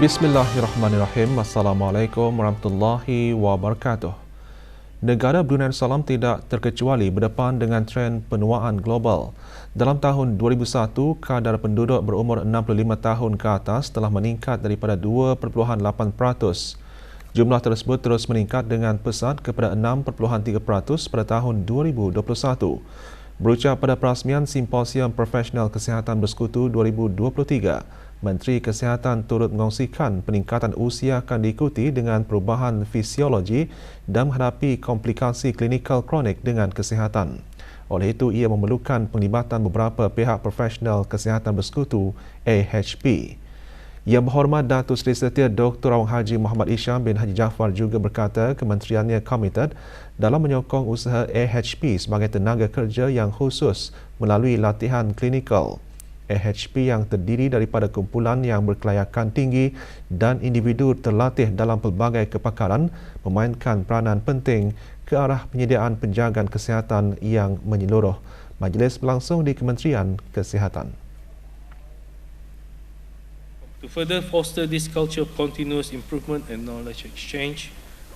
Bismillahirrahmanirrahim. Assalamualaikum warahmatullahi wabarakatuh. Negara Brunei Darussalam tidak terkecuali berdepan dengan trend penuaan global. Dalam tahun 2001, kadar penduduk berumur 65 tahun ke atas telah meningkat daripada 2.8%. Jumlah tersebut terus meningkat dengan pesat kepada 6.3% pada tahun 2021. Berucap pada perasmian Simposium Profesional Kesihatan Bersekutu 2023, Menteri Kesihatan turut mengongsikan peningkatan usia akan diikuti dengan perubahan fisiologi dan menghadapi komplikasi klinikal kronik dengan kesihatan. Oleh itu, ia memerlukan penglibatan beberapa pihak profesional kesihatan bersekutu AHP. Yang Berhormat Datuk Seri Setia Dr. Awang Haji Muhammad Isham bin Haji Jaafar juga berkata kementeriannya komited dalam menyokong usaha AHP sebagai tenaga kerja yang khusus melalui latihan klinikal. AHP yang terdiri daripada kumpulan yang berkelayakan tinggi dan individu terlatih dalam pelbagai kepakaran memainkan peranan penting ke arah penyediaan penjagaan kesihatan yang menyeluruh. Majlis berlangsung di Kementerian Kesihatan. To further foster this culture of continuous improvement and knowledge exchange,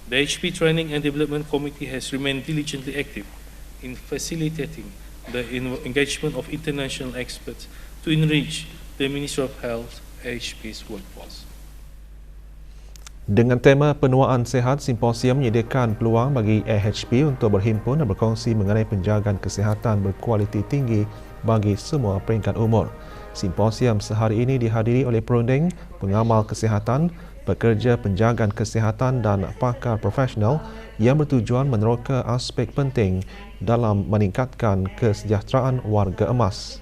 the HP Training and Development Committee has remained diligently active in facilitating the engagement of international experts to enrich the Ministry of Health HP's workforce. Dengan tema penuaan sihat, simposium menyediakan peluang bagi AHP untuk berhimpun dan berkongsi mengenai penjagaan kesihatan berkualiti tinggi bagi semua peringkat umur. Simposium sehari ini dihadiri oleh perunding, pengamal kesihatan, pekerja penjagaan kesihatan dan pakar profesional yang bertujuan meneroka aspek penting dalam meningkatkan kesejahteraan warga emas.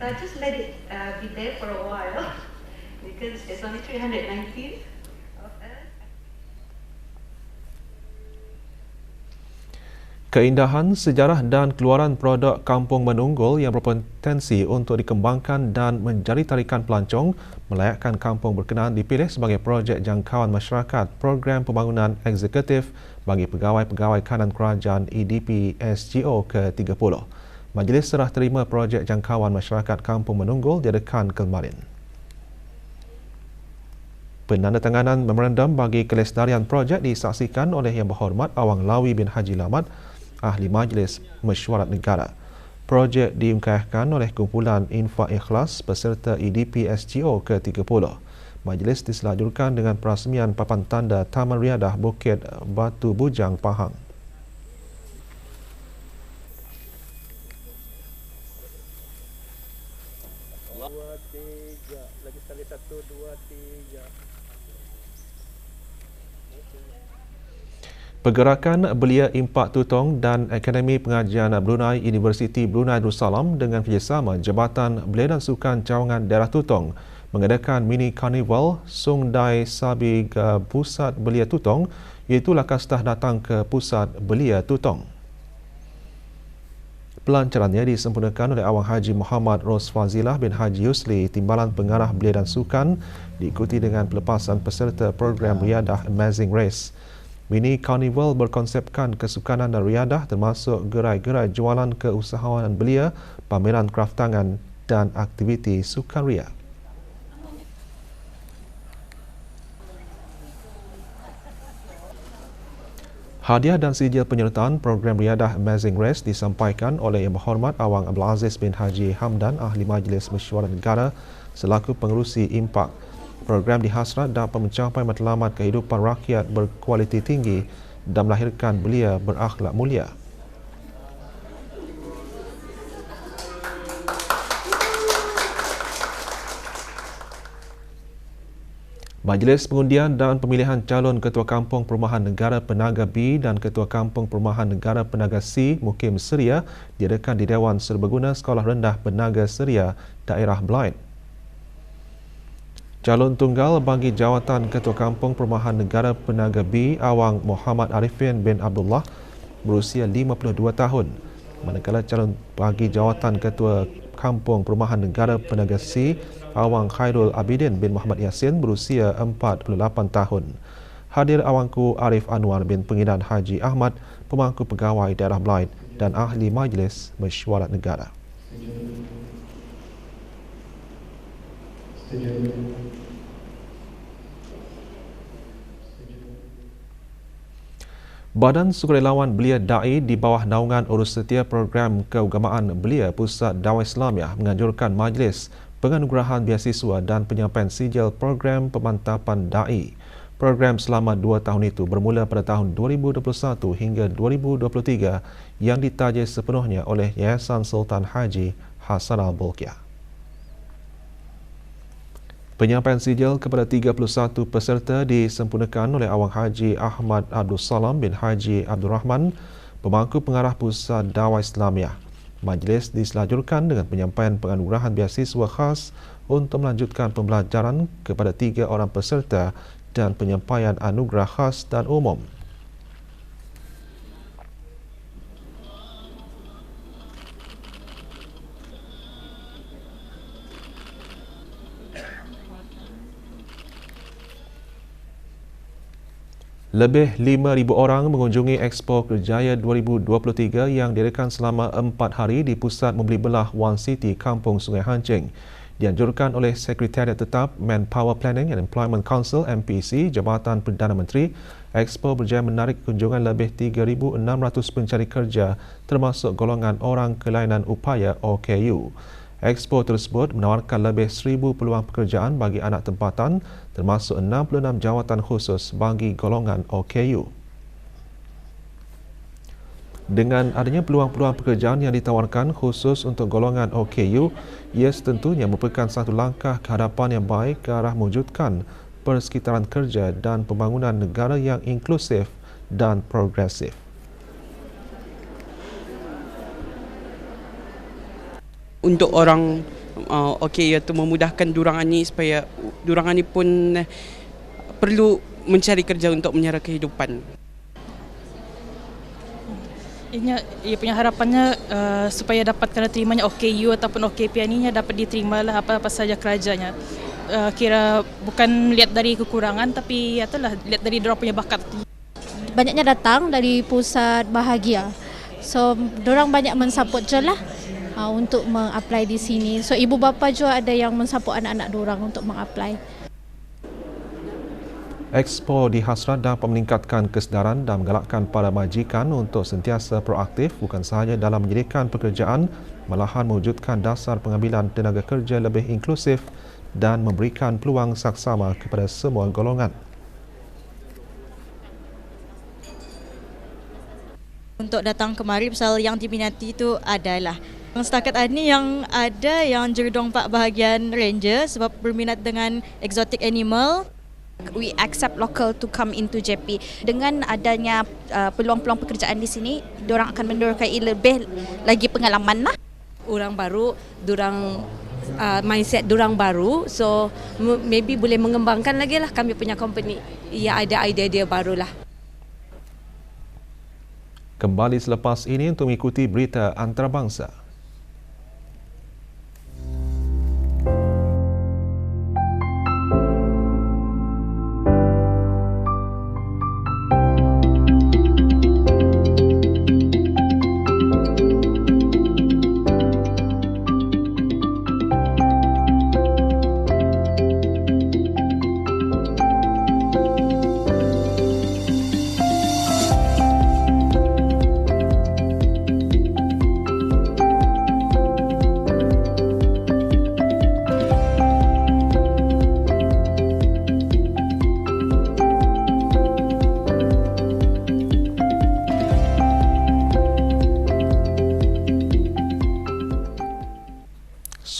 So I just let it be there for a while because there's only 319 of us. Keindahan, sejarah dan keluaran produk Kampung Menunggul yang berpotensi untuk dikembangkan dan menjadi tarikan pelancong melayakkan kampung berkenaan dipilih sebagai projek jangkauan masyarakat Program Pembangunan Eksekutif bagi Pegawai-Pegawai Kanan Kerajaan EDP SGO ke-30. Majlis serah terima projek jangkauan masyarakat Kampung Menunggul diadakan kemarin. Penandatanganan memorandum bagi kelestarian projek disaksikan oleh Yang Berhormat Awang Lawi bin Haji Lamat, Ahli Majlis Mesyuarat Negara. Projek diungkapkan oleh kumpulan Infak Ikhlas peserta EDP SGO ke-30. Majlis diselajurkan dengan perasmian papan tanda Taman Riadah Bukit Batu Bujang, Pahang. Lagi sekali 1, 2, 3. Pergerakan Belia Impak Tutong dan Akademi Pengajian Brunei Universiti Brunei Darussalam dengan kerjasama Jabatan Belia dan Sukan Cawangan Daerah Tutong mengadakan mini karnival Sung Dai Sabi ke Pusat Belia Tutong, iaitu lakastah datang ke Pusat Belia Tutong. Pelancarannya disempurnakan oleh Awang Haji Muhammad Rosfazilah bin Haji Yusli, Timbalan Pengarah Belia dan Sukan, diikuti dengan pelepasan peserta program Riadah Amazing Race. Mini Carnival berkonsepkan kesukanan dan riadah termasuk gerai-gerai jualan keusahawanan belia, pameran kraf tangan dan aktiviti sukaria. Hadiah dan sijil penyertaan program Riadah Amazing Race disampaikan oleh Yang Berhormat Awang Abdul Aziz bin Haji Hamdan, Ahli Majlis Mesyuarat Negara selaku pengerusi impak. Program dihasrat dapat mencapai matlamat kehidupan rakyat berkualiti tinggi dan melahirkan belia berakhlak mulia. Majlis pengundian dan pemilihan calon Ketua Kampung Perumahan Negara Penaga B dan Ketua Kampung Perumahan Negara Penaga C Mukim Seria diadakan di Dewan Serbaguna Sekolah Rendah Penaga Seria, Daerah Blight. Calon tunggal bagi jawatan Ketua Kampung Perumahan Negara Penaga B, Awang Muhammad Arifin bin Abdullah, berusia 52 tahun. Manakala calon bagi jawatan Ketua Kampung Perumahan Negara Penaga C, Awang Khairul Abidin bin Muhammad Yasin, berusia 48 tahun. Hadir Awangku Arif Anwar bin Pengidan Haji Ahmad, pemangku pegawai daerah Blight dan Ahli Majlis Mesyuarat Negara. Badan Sukarelawan Belia Dai di bawah naungan urus setia program keagamaan Belia Pusat Dakwah Islamiah menganjurkan majlis penganugerahan beasiswa dan penyampaian sijil program pemantapan Dai. Program selama 2 tahun itu bermula pada tahun 2021 hingga 2023 yang ditaja sepenuhnya oleh Yayasan Sultan Haji Hassanal Bolkiah. Penyampaian sijil kepada 31 peserta disempurnakan oleh Awang Haji Ahmad Abdul Salam bin Haji Abdul Rahman, pemangku pengarah Pusat Dakwah Islamiah. Majlis diselajurkan dengan penyampaian penganugerahan beasiswa khas untuk melanjutkan pembelajaran kepada 3 orang peserta dan penyampaian anugerah khas dan umum. Lebih 5,000 orang mengunjungi Expo Kerjaya 2023 yang diadakan selama 4 hari di Pusat Membeli Belah One City, Kampung Sungai Hancing. Dianjurkan oleh Sekretariat Tetap Manpower Planning and Employment Council MPC Jabatan Perdana Menteri, Expo berjaya menarik kunjungan lebih 3,600 pencari kerja termasuk golongan orang kelainan upaya OKU. Expo tersebut menawarkan lebih 1,000 peluang pekerjaan bagi anak tempatan termasuk 66 jawatan khusus bagi golongan OKU. Dengan adanya peluang-peluang pekerjaan yang ditawarkan khusus untuk golongan OKU, ia tentunya merupakan satu langkah ke hadapan yang baik ke arah mewujudkan persekitaran kerja dan pembangunan negara yang inklusif dan progresif. Untuk orang iaitu memudahkan diorang ni supaya diorang ni pun perlu mencari kerja untuk menyara kehidupan. Ia punya harapannya supaya dapat kena terimanya OKU ataupun OKP ni dapat diterimalah apa-apa saja kerajanya. Kira bukan lihat dari kekurangan tapi lihat dari diorang punya bakat. Banyaknya datang dari pusat bahagia. So, diorang banyak mensupport je lah. Untuk mengapply di sini. So ibu bapa juga ada yang mensupport anak-anak diorang untuk mengapply. Expo dihasrat dapat meningkatkan kesedaran dan menggalakkan para majikan untuk sentiasa proaktif bukan sahaja dalam menyediakan pekerjaan, malahan mewujudkan dasar pengambilan tenaga kerja lebih inklusif dan memberikan peluang saksama kepada semua golongan. Untuk datang kemari, pasal yang diminati itu adalah setakat ini yang ada yang jerodong Pak bahagian ranger sebab berminat dengan exotic animal. We accept local to come into JP. Dengan adanya peluang-peluang pekerjaan di sini, diorang akan mendorkai lebih lagi pengalaman lah. Orang baru, diorang mindset diorang baru, so maybe boleh mengembangkan lagi lah kami punya company. Ya, ada idea-idea baru lah. Kembali selepas ini untuk mengikuti berita antarabangsa.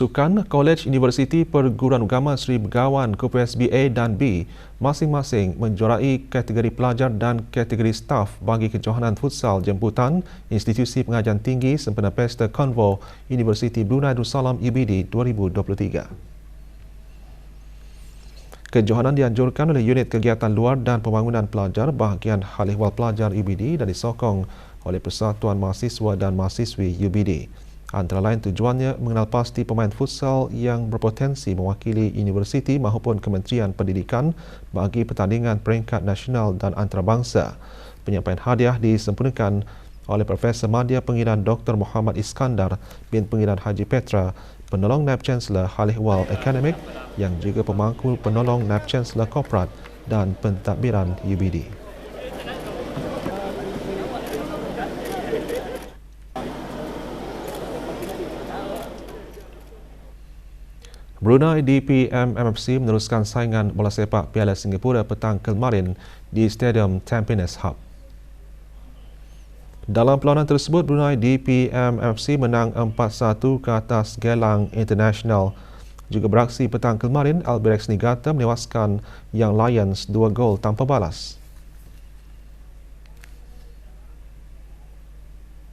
Sukan College Universiti Perguruan Agama Seri Begawan KUPSB A dan B masing-masing menjuarai kategori pelajar dan kategori staf bagi kejohanan futsal jemputan Institusi Pengajian Tinggi sempena Pesta Konvo Universiti Brunei Darussalam UBD 2023. Kejohanan dianjurkan oleh Unit Kegiatan Luar dan Pembangunan Pelajar bahagian Hal Ehwal Pelajar UBD dan disokong oleh Persatuan Mahasiswa dan Mahasiswi UBD. Antara lain tujuannya mengenal pasti pemain futsal yang berpotensi mewakili universiti maupun Kementerian Pendidikan bagi pertandingan peringkat nasional dan antarabangsa. Penyampaian hadiah disempurnakan oleh Profesor Madya Pengiran Dr. Muhammad Iskandar bin Pengiran Haji Petra, penolong Naib Chancellor Hal Ehwal Akademik yang juga pemangku penolong Naib Chancellor Korporat dan pentadbiran UBD. Brunei DPM MFC meneruskan saingan bola sepak Piala Singapura petang kemarin di Stadium Tampines Hub. Dalam perlawanan tersebut, Brunei DPM MFC menang 4-1 ke atas Gelang International. Juga beraksi petang kemarin, Albirex Niigata menewaskan Young Lions 2 gol tanpa balas.